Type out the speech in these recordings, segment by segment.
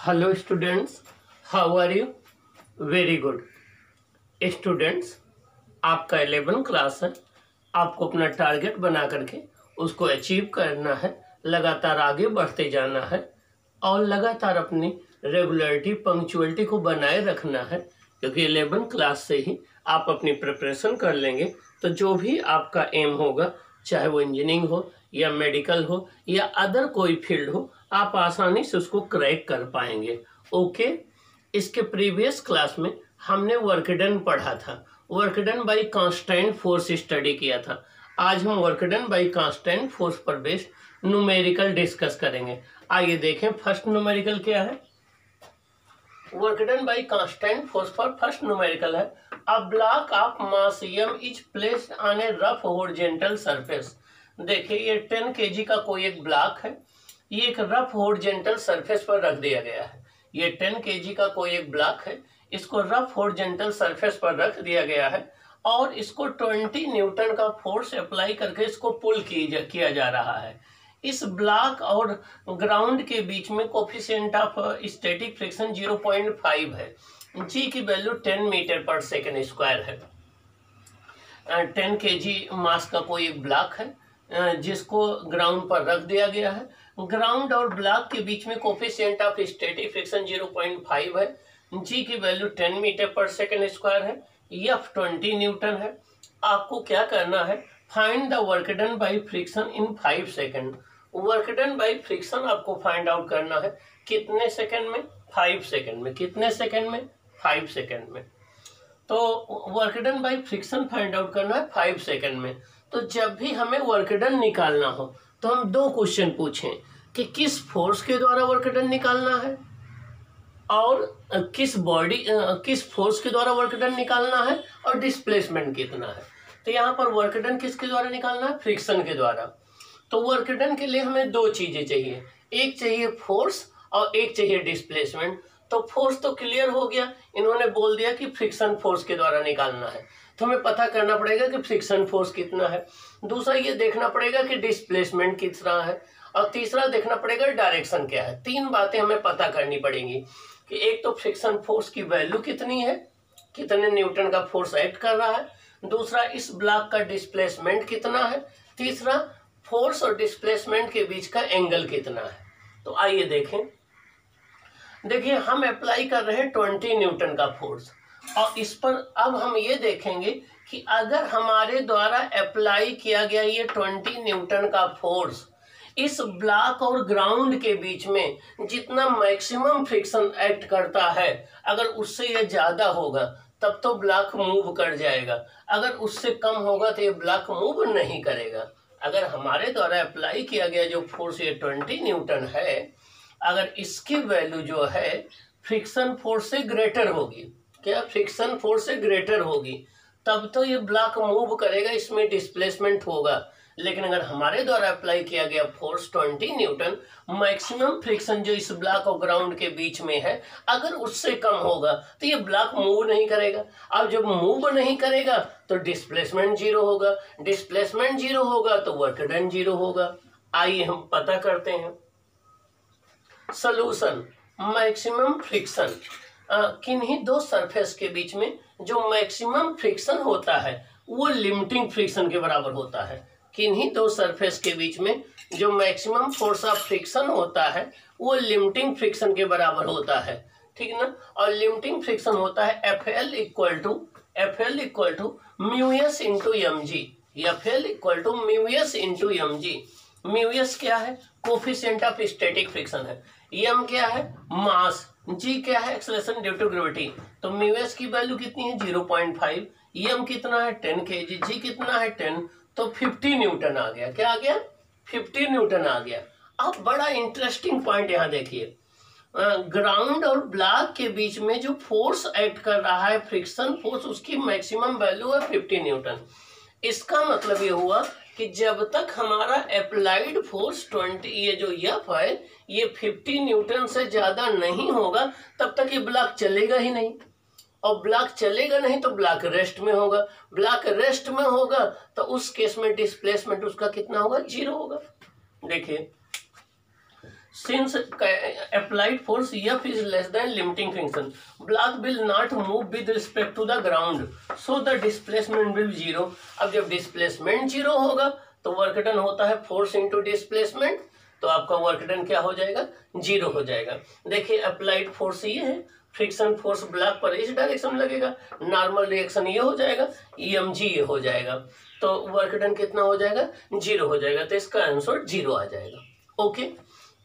Hello students, how are you? Very good students, आपका 11 class है। आपको अपना टारगेट बना करके उसको अचीव करना है, लगातार आगे बढ़ते जाना है और लगातार अपनी रेगुलरिटी पंक्चुअलिटी को बनाए रखना है, क्योंकि 11 क्लास से ही आप अपनी प्रिपरेशन कर लेंगे तो जो भी आपका एम होगा, चाहे वो इंजीनियरिंग हो या मेडिकल हो या अदर कोई फील्ड हो, आप आसानी से उसको क्रैक कर पाएंगे। ओके, इसके प्रीवियस क्लास में हमने वर्क डन पढ़ा था, work done by constant force study किया था। आज हम work done by constant force पर बेस्ड न्यूमेरिकल डिस्कस करेंगे। आइए देखें फर्स्ट न्यूमेरिकल क्या है। Work done by constant force पर फर्स्ट न्यूमेरिकल है, a block of mass m is placed on A rough horizontal surface. देखिए ये 10 kg का कोई एक ब्लॉक है, ये एक रफ हॉरिजॉन्टल सरफेस पर रख दिया गया है। ये 10 kg का कोई एक ब्लॉक है, इसको रफ हॉरिजॉन्टल सरफेस पर रख दिया गया है और इसको 20 न्यूटन का फोर्स अप्लाई करके इसको पुल किया जा रहा है। इस ब्लॉक और ग्राउंड के बीच में कोफिशिएंट ऑफ स्टैटिक फ्रिक्शन 0.5 है। जी की value 10 metre per second square है। 10 kg मास का कोई एक ब्लॉक है जिसको ग्राउंड पर रख दिया गया है। ग्राउंड और ब्लॉक के बीच में कोफिशिएंट ऑफ स्टैटिक फ्रिक्शन 0.5 है। जी की value 10 metre per second square है। एफ 20 न्यूटन है। आपको क्या करना है, find the work done by friction in 5 second. Work done by friction आपको फाइंड आउट करना है कितने सेकेंड में? 5 सेकेंड में। कितने सेकेंड में? 5 सेकेंड में। तो work done by friction find out करना है 5 सेकेंड में। तो जब भी हमें वर्क डन निकालना हो तो हम दो क्वेश्चन पूछें कि किस फोर्स के द्वारा वर्क डन निकालना है और किस फोर्स के द्वारा वर्क डन निकालना है और डिस्प्लेसमेंट कितना है। तो यहाँ पर वर्क डन किसके द्वारा निकालना है? फ्रिक्शन के द्वारा। तो वर्क डन के लिए हमें दो चीजें चाहिए, एक चाहिए फोर्स और एक चाहिए डिस्प्लेसमेंट। तो फोर्स तो क्लियर हो गया, इन्होंने बोल दिया कि फ्रिक्शन फोर्स के द्वारा निकालना है, तो हमें पता करना पड़ेगा कि फ्रिक्शन फोर्स कितना है। दूसरा ये देखना पड़ेगा कि डिस्प्लेसमेंट कितना है और तीसरा देखना पड़ेगा डायरेक्शन क्या है। तीन बातें हमें पता करनी पड़ेंगी कि एक तो फ्रिक्शन फोर्स की वैल्यू कितनी है, कितने न्यूटन का फोर्स एक्ट कर रहा है, दूसरा इस ब्लॉक का डिस्प्लेसमेंट कितना है, तीसरा फोर्स और डिस्प्लेसमेंट के बीच का एंगल कितना है। तो आइए देखें। देखिए हम अप्लाई कर रहे हैं 20 न्यूटन का फोर्स और इस पर अब हम ये देखेंगे कि अगर हमारे द्वारा अप्लाई किया गया ये 20 न्यूटन का फोर्स इस ब्लॉक और ग्राउंड के बीच में जितना मैक्सिमम फ्रिक्शन एक्ट करता है, अगर उससे ये ज्यादा होगा तब तो ब्लॉक मूव कर जाएगा, अगर उससे कम होगा तो ये ब्लॉक मूव नहीं करेगा। अगर हमारे द्वारा अप्लाई किया गया जो फोर्स ये 20 न्यूटन है, अगर इसकी वैल्यू जो है फ्रिक्शन फोर्स से ग्रेटर होगी, क्या फ्रिक्शन फोर्स से ग्रेटर होगी, तब तो ये ब्लॉक मूव करेगा, इसमें डिस्प्लेसमेंट होगा। लेकिन अगर हमारे द्वारा अप्लाई किया गया फोर्स 20 न्यूटन, मैक्सिमम फ्रिक्शन जो इस ब्लॉक और ग्राउंड के बीच में है, अगर उससे कम होगा तो ये ब्लॉक मूव नहीं करेगा। अब जब मूव नहीं करेगा तो डिस्प्लेसमेंट जीरो होगा, डिस्प्लेसमेंट जीरो होगा तो वर्क डन जीरो होगा। आइए हम पता करते हैं सॉल्यूशन। मैक्सिमम फ्रिक्शन किन्हीं दो सरफेस के बीच में जो मैक्सिमम फ्रिक्शन होता है वो लिमिटिंग फ्रिक्शन के बराबर होता है। किन्हीं दो सरफेस के बीच में जो मैक्सिमम फोर्स ऑफ फ्रिक्शन होता है वो लिमिटिंग फ्रिक्शन के बराबर होता है, ठीक ना। और लिमिटिंग फ्रिक्शन होता है FL equal to mu S into M G. FL equal to mu S into M G. Mu S क्या है? कोफिशिएंट ऑफ स्टैटिक फ्रिक्शन है। एम क्या है? मास। जी क्या है? Acceleration due to gravity. तो म्यू एस की value कितनी है? 0.5। एम कितना है? 10 kg। जी कितना है? 10। तो 50 न्यूटन आ गया। क्या आ गया? 50 न्यूटन आ गया। अब बड़ा इंटरेस्टिंग पॉइंट यहाँ देखिए, ग्राउंड और ब्लॉक के बीच में जो फोर्स एक्ट कर रहा है फ्रिक्शन फोर्स, उसकी मैक्सिमम वैल्यू है 50 न्यूटन। इसका मतलब ये हुआ कि जब तक हमारा अप्लाइड फोर्स 20 ये जो एफ है ये 50 न्यूटन से ज्यादा नहीं होगा तब तक ये ब्लॉक चलेगा ही नहीं, और ब्लॉक चलेगा नहीं तो ब्लॉक रेस्ट में होगा। ब्लॉक रेस्ट में होगा तो उस केस में डिस्प्लेसमेंट उसका कितना होगा? जीरो होगा। देखिए since applied force F is less than limiting function, block will not move with respect to the ground, so the displacement will zero। अब जब डिस्प्लेसमेंट जीरो होगा तो वर्क डन होता है फोर्स इंटू डिस्प्लेसमेंट, तो आपका वर्क डन क्या हो जाएगा, जीरो हो जाएगा। देखिए अप्लाइड फोर्स ये है, फ्रिक्शन फोर्स ब्लॉक पर इस डायरेक्शन में लगेगा, नॉर्मल रिएक्शन ये हो जाएगा, EMG ये हो जाएगा, तो वर्क डन कितना हो जाएगा, जीरो हो जाएगा। तो इसका आंसर जीरो आ जाएगा। ओके,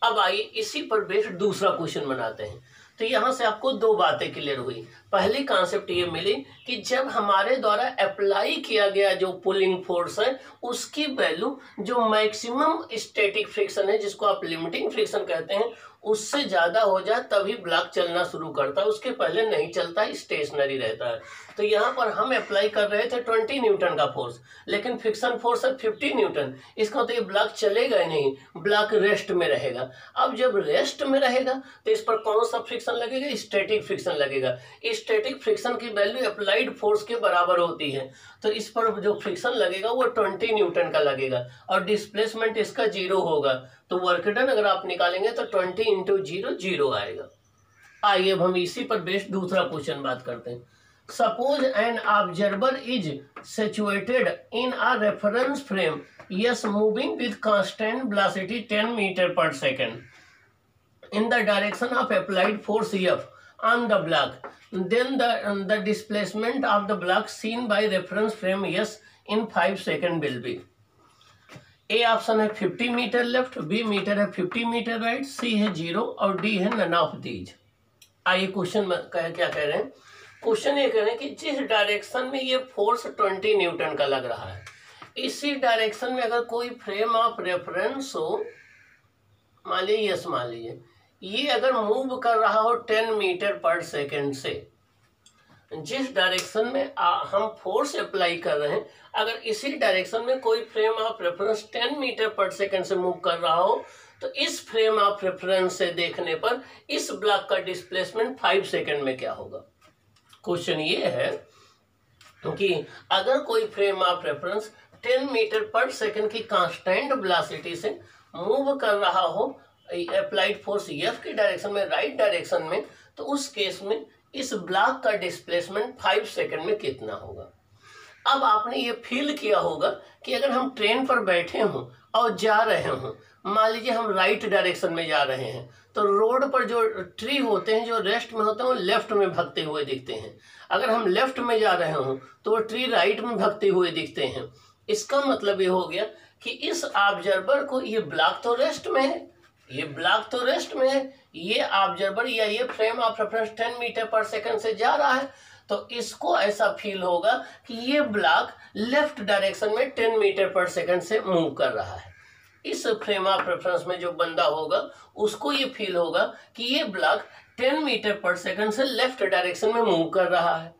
अब आइए इसी पर बेस्ड दूसरा क्वेश्चन बनाते हैं। तो यहां से आपको दो बातें क्लियर हुई। पहली कॉन्सेप्ट ये मिली कि जब हमारे द्वारा अप्लाई किया गया जो पुलिंग फोर्स है उसकी वैल्यू जो मैक्सिमम स्टैटिक फ्रिक्शन है, जिसको आप लिमिटिंग फ्रिक्शन कहते हैं, उससे ज्यादा हो जाए तभी ब्लॉक चलना शुरू करता है, उसके पहले नहीं चलता, स्टेशनरी रहता है। तो यहाँ पर हम अप्लाई कर रहे थे 20 न्यूटन का फोर्स, लेकिन फ्रिक्शन फोर्स है 50 न्यूटन। इसका तो ये ब्लॉक चलेगा ही नहीं, ब्लॉक रेस्ट में रहेगा। अब जब रेस्ट में रहेगा तो इस पर कौन सा फ्रिक्शन लगेगा, स्टैटिक फ्रिक्शन लगेगा। स्टैटिक फ्रिक्शन की वैल्यू अप्लाइड फोर्स के बराबर होती है, तो इस पर जो फ्रिक्शन लगेगा वो 20 न्यूटन का लगेगा और डिस्प्लेसमेंट इसका जीरो होगा। तो वर्क डन अगर आप निकालेंगे तो 20 इंटू जीरो जीरो आएगा। आइए अब हम इसी पर बेस्ड दूसरा क्वेश्चन बात करते हैं। Suppose an observer is situated in a reference frame yes moving with constant velocity 10 metre per second in the direction of applied force F on the block, then the displacement of the block seen by reference frame S in 5 seconds will be। A option है 50 metre left, B metre है 50 metre right, सी है 0 और D है none of these. आइए question क्या कह रहे हैं। क्वेश्चन ये कह रहे हैं कि जिस डायरेक्शन में ये फोर्स 20 न्यूटन का लग रहा है, इसी डायरेक्शन में अगर कोई फ्रेम ऑफ रेफरेंस हो, मान लीजिए यस, मान लीजिए ये अगर मूव कर रहा हो 10 मीटर पर सेकेंड से, जिस डायरेक्शन में हम फोर्स अप्लाई कर रहे हैं, अगर इसी डायरेक्शन में कोई frame of reference 10 metre per second से मूव कर रहा हो, तो इस फ्रेम ऑफ रेफरेंस से देखने पर इस ब्लॉक का डिस्प्लेसमेंट 5 सेकेंड में क्या होगा। क्वेश्चन ये है कि अगर कोई frame of reference 10 metre per second की कांस्टेंट वेलोसिटी से मूव कर रहा हो अप्लाइड फोर्स F की डायरेक्शन में, राइट डायरेक्शन में, तो उस केस में इस ब्लॉक का डिस्प्लेसमेंट 5 सेकेंड में कितना होगा। अब आपने ये फील किया होगा कि अगर हम ट्रेन पर बैठे हों और जा रहे हों, मान लीजिए हम राइट डायरेक्शन में जा रहे हैं, तो रोड पर जो ट्री होते हैं जो रेस्ट में होते हैं वो लेफ्ट में भगते हुए दिखते हैं। अगर हम लेफ्ट में जा रहे हों तो वो ट्री राइट में भगते हुए दिखते हैं। इसका मतलब ये हो गया कि इस ऑब्जर्वर को ये ब्लॉक तो रेस्ट में है, ये ब्लॉक तो रेस्ट में है, ये ऑब्जर्वर या ये फ्रेम ऑफ रेफरेंस 10 मीटर पर सेकंड से जा रहा है, तो इसको ऐसा फील होगा कि ये ब्लॉक लेफ्ट डायरेक्शन में 10 मीटर पर सेकंड से मूव कर रहा है। इस फ्रेम ऑफ रेफरेंस में जो बंदा होगा उसको ये फील होगा कि ये ब्लॉक 10 मीटर पर सेकंड से लेफ्ट डायरेक्शन में मूव कर रहा है।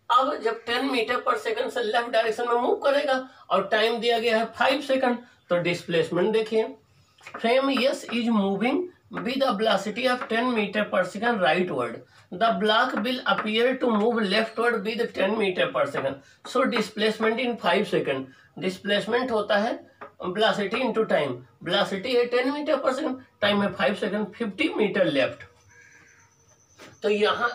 अब जब 10 मीटर पर सेकंड से लेफ्ट डायरेक्शन में मूव करेगा और टाइम दिया गया है 5 सेकंड, तो डिस्प्लेसमेंट देखिए, frame S is moving with a velocity of 10 meter per second rightward. The block will appear to move leftward with 10 meter per second. So displacement in 5 seconds. Displacement होता है velocity into time. Velocity है 10 meter per second, time है 5 second, 50 meter left. तो यहाँ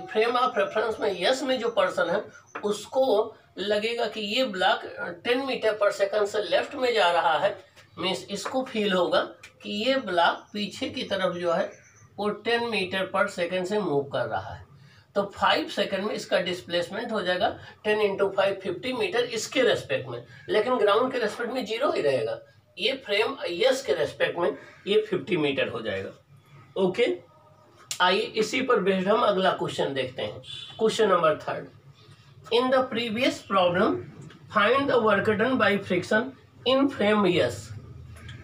frame of reference में yes में जो person है उसको लगेगा कि ये ब्लॉक 10 मीटर पर सेकंड से लेफ्ट में जा रहा है, मीन्स इसको फील होगा कि ये ब्लॉक पीछे की तरफ जो है वो 10 मीटर पर सेकंड से मूव कर रहा है। तो 5 सेकंड में इसका डिस्प्लेसमेंट हो जाएगा 10 इंटू 5 50 मीटर इसके रेस्पेक्ट में, लेकिन ग्राउंड के रेस्पेक्ट में 0 ही रहेगा। ये फ्रेम यस के रेस्पेक्ट में ये 50 मीटर हो जाएगा। ओके, आइए इसी पर बेस्ड हम अगला क्वेश्चन देखते हैं। Question number 3, in the previous problem find the work done by friction in frame S.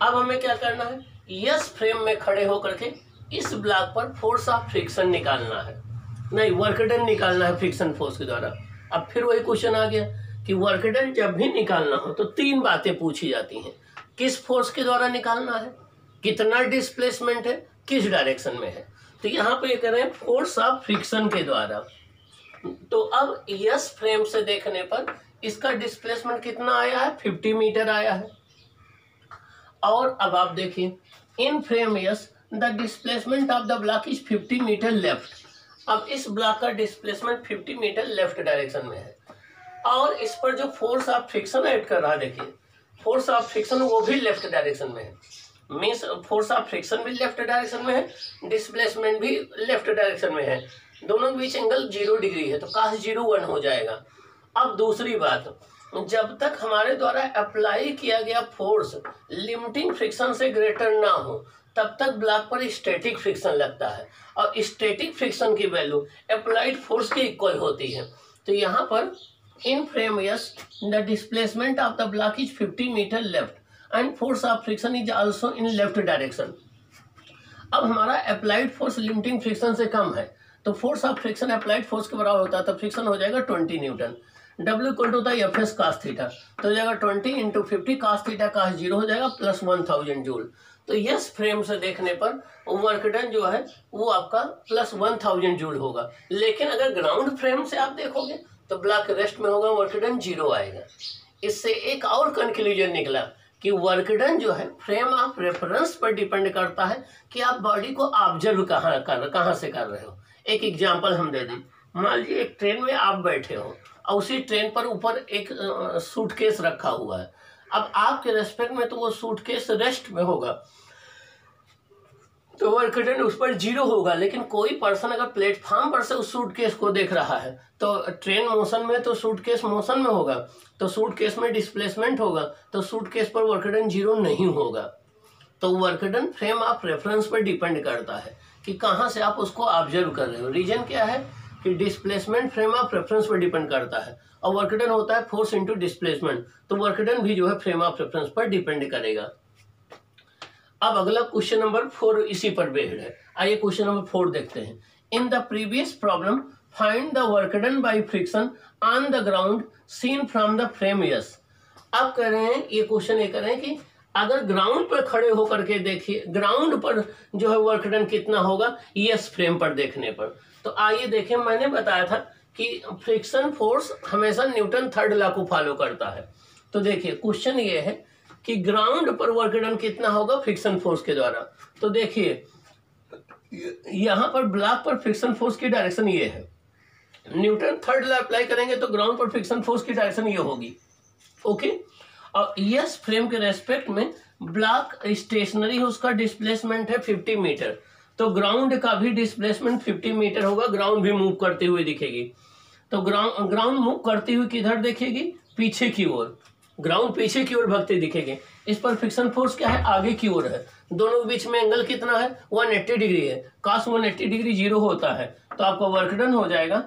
अब हमें क्या करना है, यस फ्रेम में खड़े होकर के इस ब्लॉक पर फोर्स ऑफ फ्रिक्शन निकालना है, नहीं वर्क डन निकालना है फ्रिक्शन फोर्स के द्वारा। अब फिर वही क्वेश्चन आ गया कि वर्क डन जब भी निकालना हो तो 3 बातें पूछी जाती हैं। किस फोर्स के द्वारा निकालना है, कितना डिस्प्लेसमेंट है, किस डायरेक्शन में है। तो यहाँ पे कह रहे हैं फोर्स ऑफ फ्रिक्शन के द्वारा। तो अब यस फ्रेम से देखने पर इसका डिस्प्लेसमेंट कितना आया है, 50 मीटर आया है। और अब आप देखिए in frame S the displacement of the block is 50 metre left. अब इस ब्लॉक का डिस्प्लेसमेंट 50 मीटर लेफ्ट डायरेक्शन में है और इस पर जो फोर्स ऑफ फ्रिक्शन ऐड कर रहा है, देखिए फोर्स ऑफ फ्रिक्शन वो भी लेफ्ट डायरेक्शन में है, मीन्स फोर्स ऑफ फ्रिक्शन भी लेफ्ट डायरेक्शन में है, डिस्प्लेसमेंट भी लेफ्ट डायरेक्शन में है, दोनों के बीच एंगल 0 डिग्री है, तो cos 0 1 हो जाएगा। अब दूसरी बात, जब तक हमारे द्वारा अप्लाई किया गया फोर्स लिमिटिंग फ्रिक्शन से ग्रेटर ना हो तब तक ब्लॉक पर स्टैटिक फ्रिक्शन लगता है और स्टैटिक फ्रिक्शन की वैल्यू अप्लाइड फोर्स के इक्वल होती है। तो यहाँ पर in frame S the displacement of the block is 50 metre left and force of friction is also in left direction. अब हमारा अप्लाइड फोर्स लिमिटिंग फ्रिक्शन से कम है तो force of friction applied force के बराबर होता है, तब फ्रिक्शन हो जाएगा 20 न्यूटन। W इक्वल टू होता है एफ एस कास थीटा, तो हो जाएगा 20 इंटू 50 कास थीटा कास 0 हो जाएगा प्लस 1000 जूल। तो यस फ्रेम से देखने पर वर्क डन जो है वो आपका प्लस 1000 जूल होगा, लेकिन अगर ग्राउंड फ्रेम से आप देखोगे तो ब्लॉक रेस्ट में होगा, वर्क डन 0 आएगा। इससे एक और कंक्लूजन निकला कि वर्क डन जो है फ्रेम ऑफ रेफरेंस पर डिपेंड करता है कि आप बॉडी को ऑब्जर्व कहाँ से कर रहे हो। एक एग्जांपल हम दे दें, मान लीजिए एक ट्रेन में आप बैठे हो और उसी ट्रेन पर ऊपर एक सूटकेस रखा हुआ है। अब आपके रेस्पेक्ट में तो वो सूटकेस रेस्ट में होगा तो वर्क डन उस पर 0 होगा, लेकिन कोई पर्सन अगर प्लेटफॉर्म पर से उस सूटकेस को देख रहा है तो ट्रेन मोशन में तो सूटकेस मोशन में होगा, तो सूटकेस में डिस्प्लेसमेंट होगा, तो सूटकेस पर वर्क डन 0 नहीं होगा। तो work done frame of reference पर डिपेंड करता है कि कहाँ से आप उसको ऑब्जर्व कर रहे हो। रीजन क्या है कि डिस्प्लेसमेंट फ्रेम ऑफ रेफरेंस पर डिपेंड करता है और वर्क डन होता है फोर्स इनटू डिस्प्लेसमेंट, तो वर्क डन भी जो है फ्रेम ऑफ रेफरेंस पर डिपेंड करेगा। अब अगला क्वेश्चन नंबर 4 इसी पर बेस्ड है। आइए क्वेश्चन नंबर 4 देखते हैं। In the previous problem find the work done by friction on the ground seen from the frame S. अब कह रहे हैं ये क्वेश्चन ये कह रहे हैं कि अगर ग्राउंड पर खड़े होकर के देखिए ग्राउंड पर जो है वर्क डन कितना होगा यस फ्रेम पर देखने पर। तो आइए देखें, मैंने बताया था कि फ्रिक्शन फोर्स हमेशा न्यूटन थर्ड लॉ को फॉलो करता है। तो देखिए क्वेश्चन ये है कि ग्राउंड पर वर्क डन कितना होगा फ्रिक्शन फोर्स के द्वारा। तो देखिए यहाँ पर ब्लॉक पर फ्रिक्शन फोर्स की डायरेक्शन ये है, न्यूटन थर्ड लॉ अप्लाई करेंगे तो ग्राउंड पर फ्रिक्शन फोर्स की डायरेक्शन ये होगी, ओके। और यस फ्रेम के रेस्पेक्ट में ब्लॉक स्टेशनरी है, उसका डिस्प्लेसमेंट है 50 मीटर, तो ग्राउंड का भी डिस्प्लेसमेंट 50 मीटर होगा, ग्राउंड भी मूव करती हुई दिखेगी। तो ग्राउंड मूव करती हुई किधर दिखेगी, पीछे की ओर, ग्राउंड पीछे की ओर भगते दिखेंगे। इस पर फ्रिक्शन फोर्स क्या है, आगे की ओर है, दोनों के बीच में एंगल कितना है 180 डिग्री है, cos 180 डिग्री 0 होता है, तो आपका वर्क डन हो जाएगा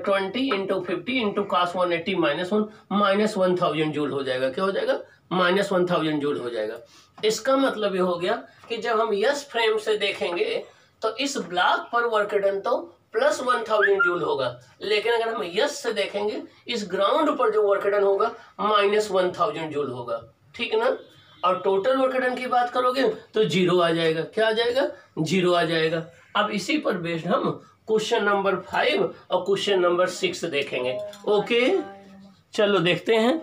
20 into 50 into cos 180 minus 1000 joule हो जाएगा। क्या हो जाएगा, माइनस 1000 जूल हो जाएगा। इसका मतलब ये हो गया कि जब हम यस फ्रेम से देखेंगे तो इस ब्लॉक पर वर्क डन तो प्लस 1000 जूल होगा, लेकिन अगर हम यस से देखेंगे इस ग्राउंड पर जो वर्क डन होगा माइनस 1000 जूल होगा, ठीक है ना। और टोटल वर्क डन की बात करोगे तो 0 आ जाएगा। क्या आ जाएगा, 0 आ जाएगा। अब इसी पर बेस्ड हम क्वेश्चन नंबर 5 और क्वेश्चन नंबर 6 देखेंगे, ओके। चलो देखते हैं।